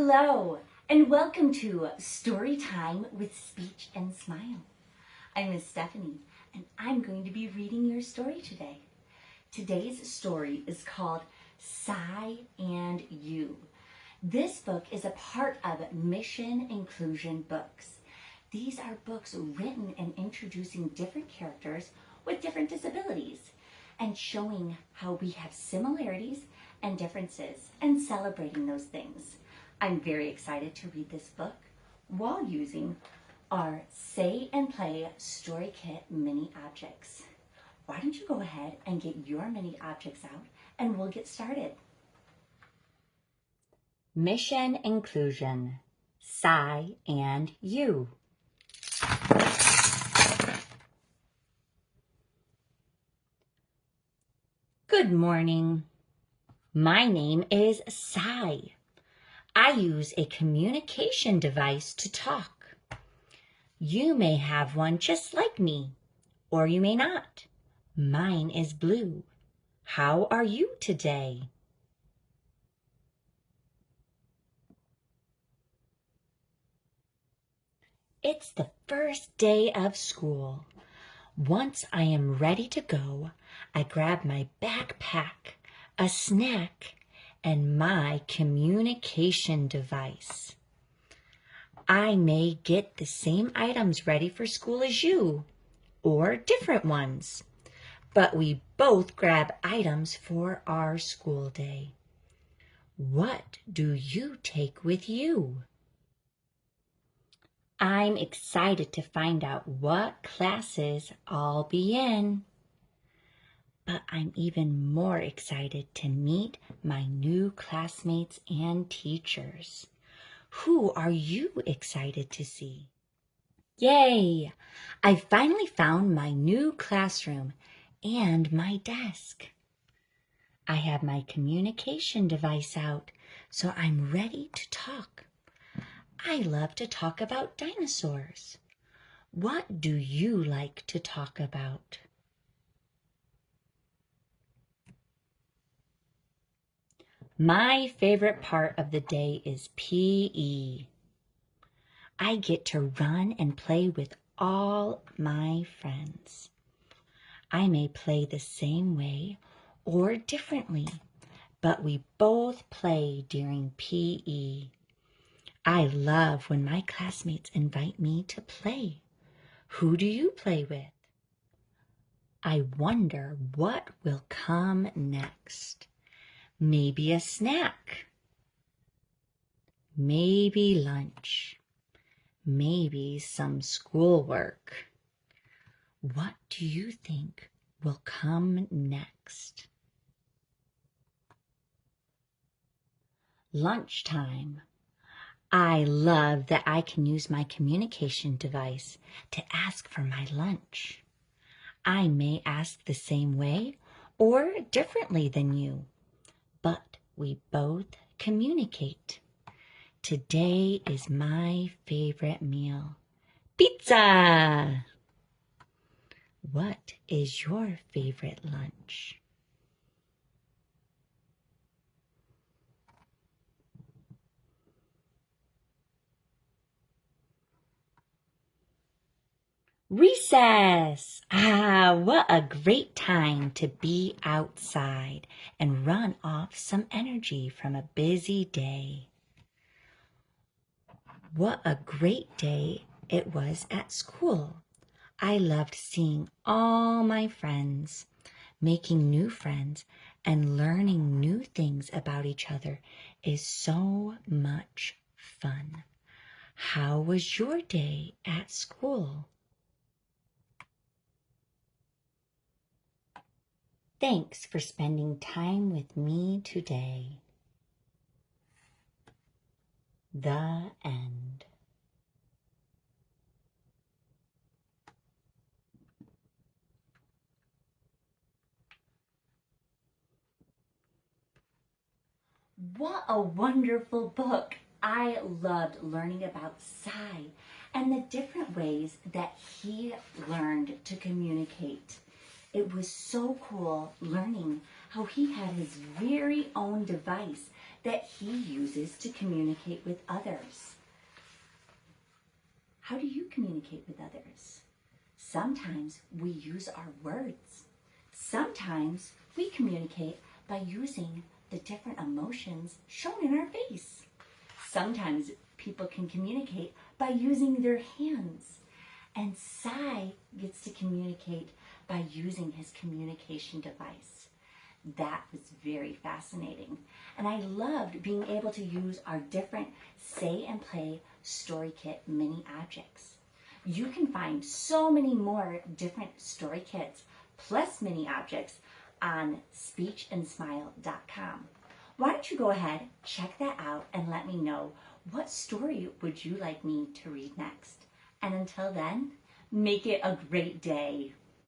Hello, and welcome to Storytime with Speech and Smile. I'm Miss Stephanie, and I'm going to be reading your story today. Today's story is called Sigh and You. This book is a part of Mission Inclusion Books. These are books written and introducing different characters with different disabilities and showing how we have similarities and differences and celebrating those things. I'm very excited to read this book while using our Say and Play Story Kit mini objects. Why don't you go ahead and get your mini objects out and we'll get started. Mission Inclusion, Sigh and You. Good morning. My name is Sigh. I use a communication device to talk. You may have one just like me, or you may not. Mine is blue. How are you today? It's the first day of school. Once I am ready to go, I grab my backpack, a snack, and my communication device. I may get the same items ready for school as you, or different ones, but we both grab items for our school day. What do you take with you? I'm excited to find out what classes I'll be in. But I'm even more excited to meet my new classmates and teachers. Who are you excited to see? Yay! I finally found my new classroom and my desk. I have my communication device out, so I'm ready to talk. I love to talk about dinosaurs. What do you like to talk about? My favorite part of the day is PE. I get to run and play with all my friends. I may play the same way or differently, but we both play during PE. I love when my classmates invite me to play. Who do you play with? I wonder what will come next. Maybe a snack. Maybe lunch. Maybe some schoolwork. What do you think will come next? Lunchtime. I love that I can use my communication device to ask for my lunch. I may ask the same way or differently than you, but we both communicate. Today is my favorite meal, pizza. What is your favorite lunch? Recess! What a great time to be outside and run off some energy from a busy day. What a great day it was at school. I loved seeing all my friends, making new friends, and learning new things about each other is so much fun. How was your day at school? Thanks for spending time with me today. The end. What a wonderful book. I loved learning about Sai and the different ways that he learned to communicate. It was so cool learning how he had his very own device that he uses to communicate with others. How do you communicate with others? Sometimes we use our words. Sometimes we communicate by using the different emotions shown in our face. Sometimes people can communicate by using their hands. And Sai gets to communicate by using his communication device. That was very fascinating. And I loved being able to use our different Say and Play Story Kit mini objects. You can find so many more different story kits plus mini objects on speechandsmile.com. Why don't you go ahead, check that out, and let me know what story would you like me to read next. And until then, make it a great day.